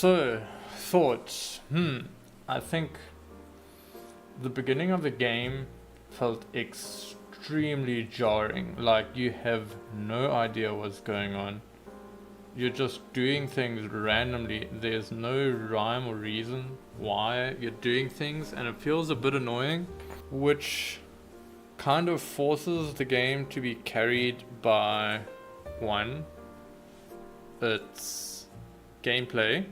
So, thoughts. I think the beginning of the game felt extremely jarring. Like you have no idea what's going on. You're just doing things randomly. There's no rhyme or reason why you're doing things, and it feels a bit annoying, which kind of forces the game to be carried by one, its gameplay,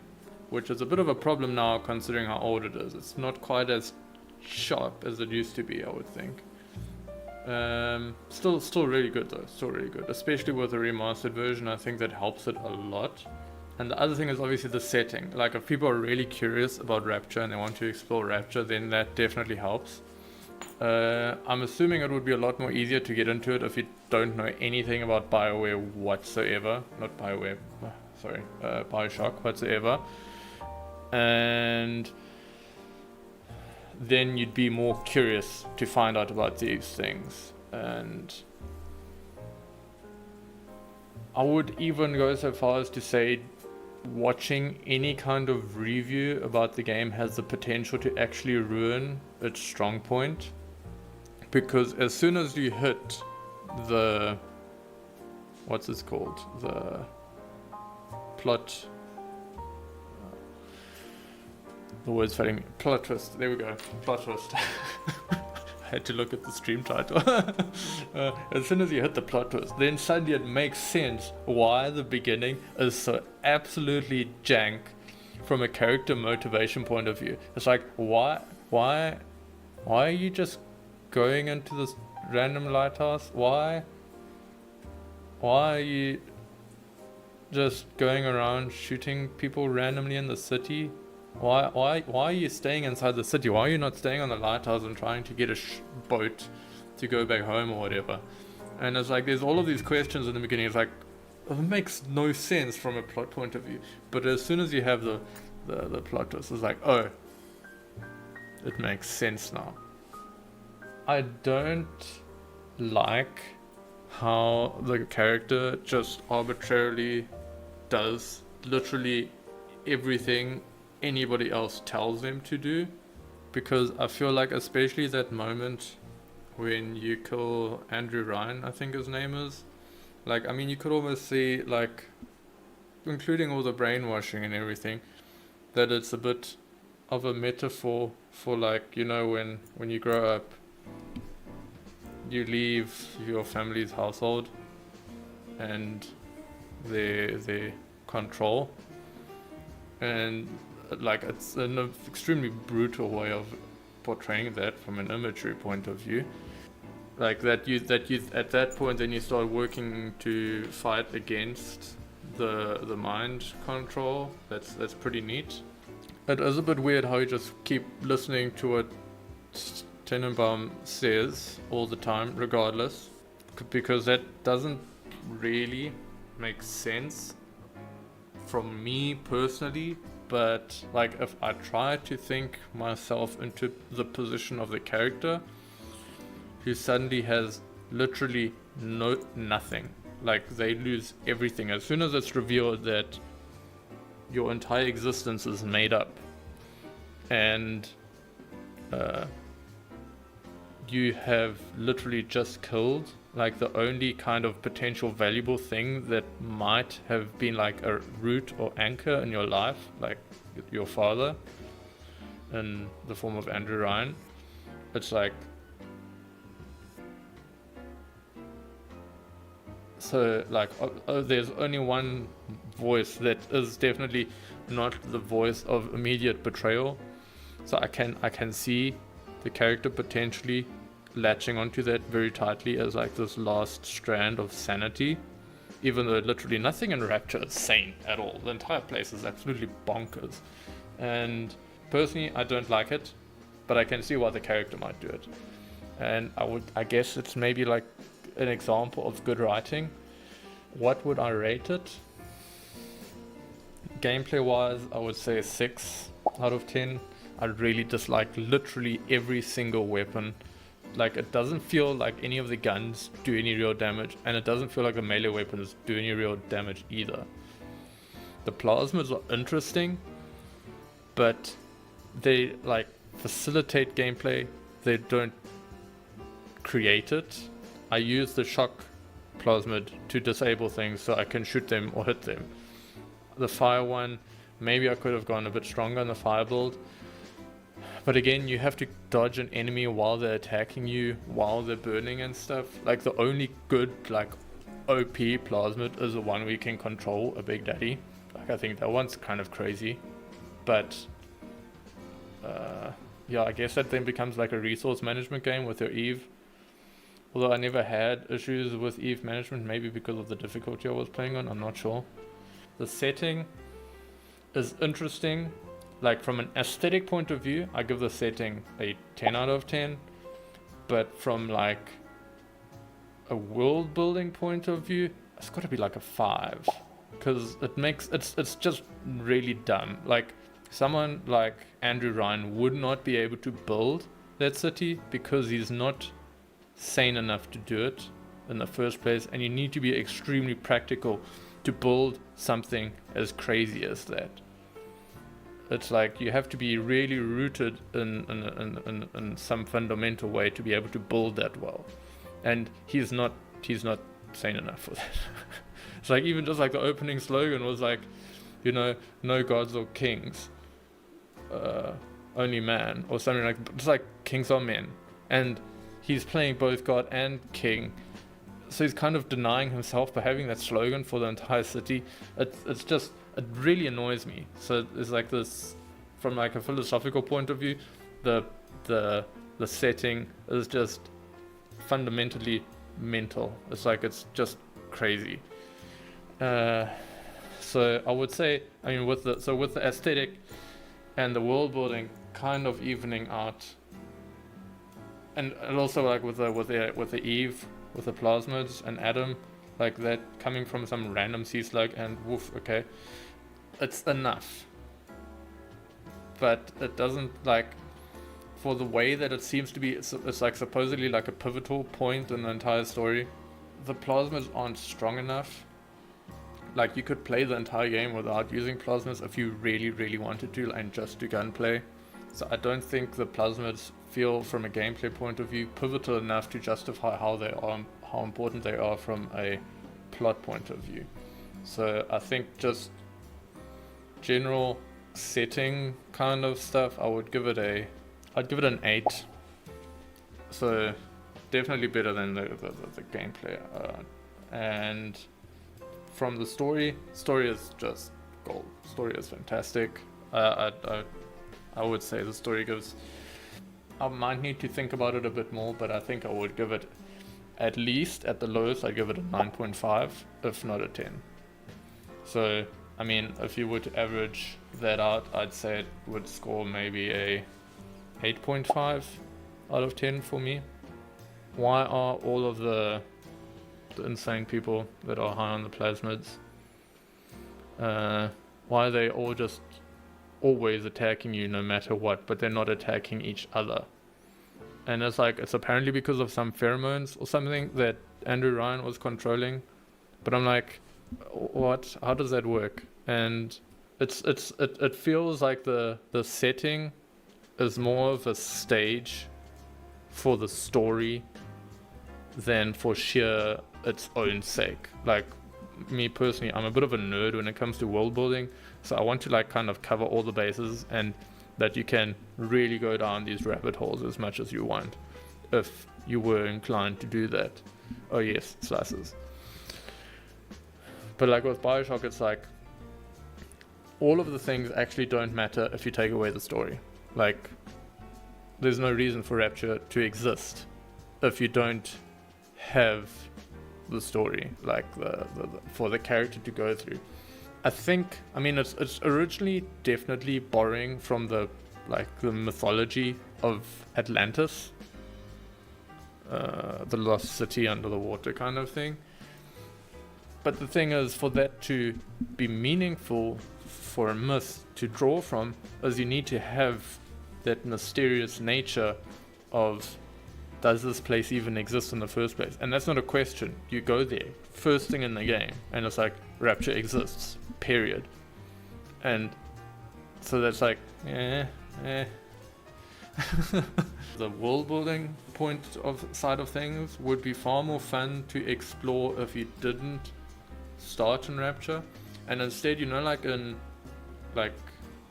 which is a bit of a problem now considering how old it is. It's not quite as sharp as it used to be, I would think. Still really good though, still really good, especially with the remastered version. I think that helps it a lot. And the other thing is obviously the setting. Like if people are really curious about Rapture and they want to explore Rapture, then that definitely helps. I'm assuming it would be a lot more easier to get into it if you don't know anything about BioWare whatsoever. Not BioWare, sorry, Bioshock whatsoever. And then you'd be more curious to find out about these things. And I would even go so far as to say watching any kind of review about the game has the potential to actually ruin its strong point, because as soon as you hit the the plot, the word's failing me. Plot twist. There we go. Plot twist. I had to look at the stream title. As soon as you hit the plot twist, then suddenly it makes sense why the beginning is so absolutely jank from a character motivation point of view. It's like, why are you just going into this random lighthouse? Why are you just going around shooting people randomly in the city? Why are you staying inside the city? Why are you not staying on the lighthouse and trying to get a boat to go back home or whatever? And it's like there's all of these questions in the beginning. It's like it makes no sense from a plot point of view. But as soon as you have the plot twist, it's like, oh, it makes sense now. I don't like how the character just arbitrarily does literally everything anybody else tells them to do, because I feel like especially that moment when you kill Andrew Ryan, I think his name is, like, I mean, you could almost see, like, including all the brainwashing and everything, that it's a bit of a metaphor for, like, you know, when you grow up, you leave your family's household and their control, and like it's an extremely brutal way of portraying that from an imagery point of view. Like that you at that point then you start working to fight against the mind control. That's pretty neat. It is a bit weird how you just keep listening to what Tenenbaum says all the time, regardless, because that doesn't really make sense from me personally. But like if I try to think myself into the position of the character who suddenly has literally nothing, like they lose everything as soon as it's revealed that your entire existence is made up, and you have literally just killed like the only kind of potential valuable thing that might have been like a root or anchor in your life, like your father in the form of Andrew Ryan. It's like, so like there's only one voice that is definitely not the voice of immediate betrayal, so I can see the character potentially latching onto that very tightly as like this last strand of sanity, even though literally nothing in Rapture is sane at all. The entire place is absolutely bonkers, and personally I don't like it, but I can see why the character might do it. And I guess it's maybe like an example of good writing. What would I rate it? Gameplay wise, I would say a 6 out of 10. I really dislike literally every single weapon. Like, it doesn't feel like any of the guns do any real damage, and it doesn't feel like the melee weapons do any real damage either. The plasmas are interesting, but they like facilitate gameplay. They don't create it. I use the shock plasmid to disable things so I can shoot them or hit them. The fire one, maybe I could have gone a bit stronger in the fire build, but again, you have to dodge an enemy while they're attacking you, while they're burning and stuff. Like the only good like OP plasmid is the one where you can control a big daddy. Like I think that one's kind of crazy, but yeah, I guess that then becomes like a resource management game with your Eve. Although I never had issues with Eve management, maybe because of the difficulty I was playing on, I'm not sure. The setting is interesting. Like from an aesthetic point of view, I give the setting a 10 out of 10. But from like a world building point of view, it's got to be like a 5. Because it's just really dumb. Like someone like Andrew Ryan would not be able to build that city because he's not sane enough to do it in the first place, and you need to be extremely practical to build something as crazy as that. It's like you have to be really rooted in some fundamental way to be able to build that well, and he's not sane enough for that. It's like even just like the opening slogan was like, you know, no gods or kings, only man, or something like. It's like kings are men, and he's playing both god and king, so he's kind of denying himself by having that slogan for the entire city. It's just, it really annoys me. So it's like this, from like a philosophical point of view, the setting is just fundamentally mental. It's like it's just crazy. So I would say, I mean, with the aesthetic and the world building kind of evening out, and also like with the Eve, with the plasmids and Adam, like that coming from some random sea slug and woof, okay, it's enough. But it doesn't, like, for the way that it seems to be, it's like supposedly like a pivotal point in the entire story. The plasmids aren't strong enough. Like, you could play the entire game without using plasmids if you really, really wanted to, and just do gunplay. So I don't think the plasmids feel, from a gameplay point of view, pivotal enough to justify how important they are from a plot point of view. So I think just general setting kind of stuff, I'd give it an 8. So definitely better than the gameplay. And from the story is just gold. Story is fantastic. I would say the story gives, I might need to think about it a bit more, but I think I would give it, at least at the lowest, I'd give it a 9.5, if not a 10. So, I mean, if you were to average that out, I'd say it would score maybe a 8.5 out of 10 for me. Why are all of the insane people that are high on the plasmids, why are they all just always attacking you no matter what, but they're not attacking each other? And it's like, it's apparently because of some pheromones or something that Andrew Ryan was controlling, but I'm like, what, how does that work? And it feels like the setting is more of a stage for the story than for sheer its own sake. Like, me personally, I'm a bit of a nerd when it comes to world building, so I want to like kind of cover all the bases, and that you can really go down these rabbit holes as much as you want if you were inclined to do that. Oh yes, slices. But like with Bioshock, it's like all of the things actually don't matter if you take away the story. Like, there's no reason for Rapture to exist if you don't have the story, like the for the character to go through. I think, I mean, it's originally definitely borrowing from the mythology of Atlantis, the lost city under the water kind of thing. But the thing is, for that to be meaningful for a myth to draw from, is you need to have that mysterious nature of, does this place even exist in the first place? And that's not a question. You go there, first thing in the game, and it's like, Rapture exists, period. And so that's like, Yeah, eh. The world building side of things would be far more fun to explore if you didn't start in Rapture, and instead, you know, like in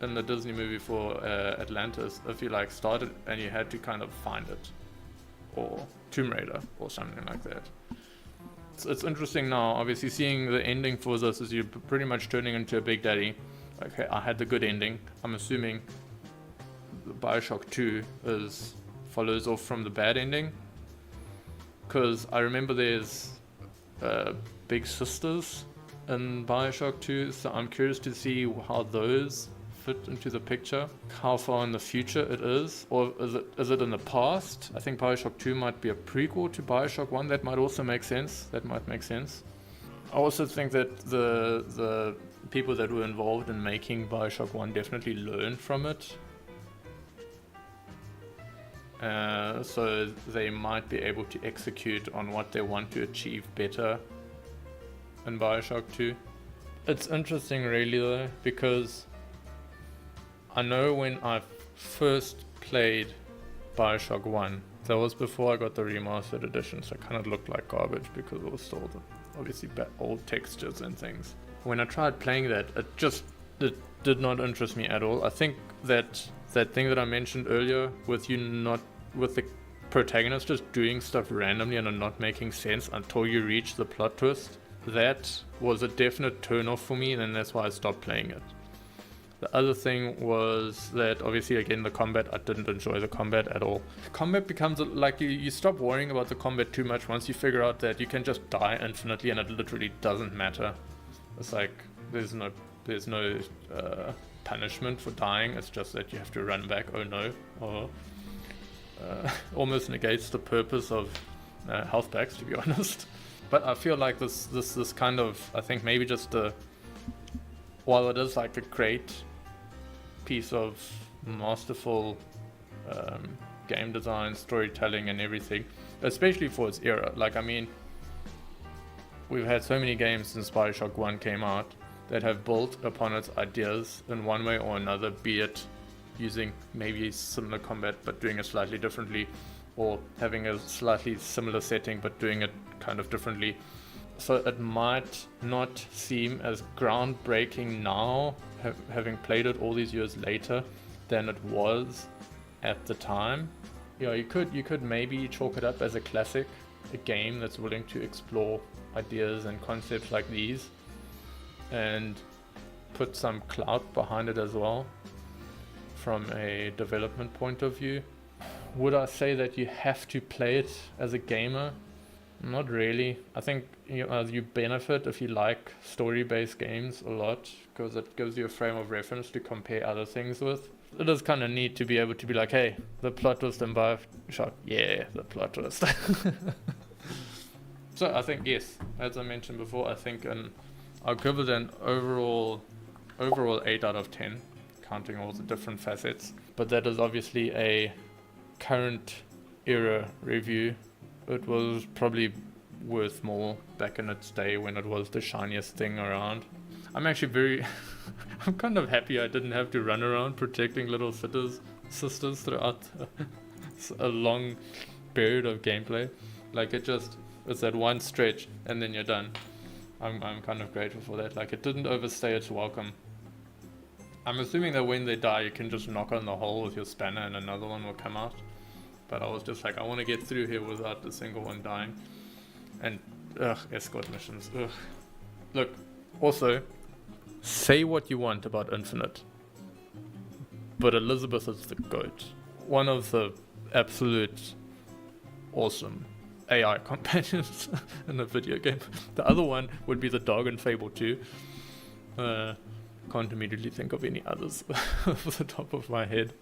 the Disney movie for Atlantis, if you like started and you had to kind of find it, or Tomb Raider or something like that. It's interesting now, obviously, seeing the ending for this is you're pretty much turning into a Big Daddy. Okay, I had the good ending. I'm assuming Bioshock 2 follows off from the bad ending, because I remember there's big sisters in Bioshock 2, so I'm curious to see how those fit into the picture, how far in the future it is, or is it in the past? I think Bioshock 2 might be a prequel to Bioshock 1. That might also make sense. I also think that the people that were involved in making Bioshock 1 definitely learned from it. So they might be able to execute on what they want to achieve better in Bioshock 2. It's interesting really though, because I know when I first played Bioshock 1, that was before I got the remastered edition, so it kind of looked like garbage because it was still obviously old textures and things. When I tried playing that, it did not interest me at all. I think that thing that I mentioned earlier with the protagonist just doing stuff randomly and not making sense until you reach the plot twist, that was a definite turn off for me, and that's why I stopped playing it. The other thing was that obviously again the combat, I didn't enjoy the combat at all. Combat becomes like you stop worrying about the combat too much once you figure out that you can just die infinitely and it literally doesn't matter. It's like there's no punishment for dying, it's just that you have to run back, oh no, or almost negates the purpose of health packs, to be honest. But I feel like this kind of, I think maybe just while it is like a great piece of masterful game design, storytelling and everything, especially for its era. Like, I mean, we've had so many games since Bioshock 1 came out that have built upon its ideas in one way or another, be it using maybe similar combat but doing it slightly differently, or having a slightly similar setting but doing it kind of differently. So it might not seem as groundbreaking now, having played it all these years later, than it was at the time. Yeah, you could maybe chalk it up as a classic, a game that's willing to explore ideas and concepts like these, and put some clout behind it as well from a development point of view. Would I say that you have to play it as a gamer? Not really. I think you benefit if you like story-based games a lot, because it gives you a frame of reference to compare other things with. It is kind of neat to be able to be like, hey, the plot twist in Bioshock, yeah, the plot twist. So I think, yes, as I mentioned before, I think I'll give it an overall 8 out of 10, counting all the different facets. But that is obviously a current era review. It was probably worth more back in its day when it was the shiniest thing around. I'm actually I'm kind of happy I didn't have to run around protecting little sisters throughout a long period of gameplay. Like it's that one stretch and then you're done. I'm kind of grateful for that. Like, it didn't overstay its welcome. I'm assuming that when they die you can just knock on the hole with your spanner and another one will come out. But I was just like, I want to get through here without a single one dying. And, escort missions, Look, also, say what you want about Infinite, but Elizabeth is the GOAT. One of the absolute awesome AI companions in a video game. The other one would be the dog in Fable 2. Can't immediately think of any others off the top of my head.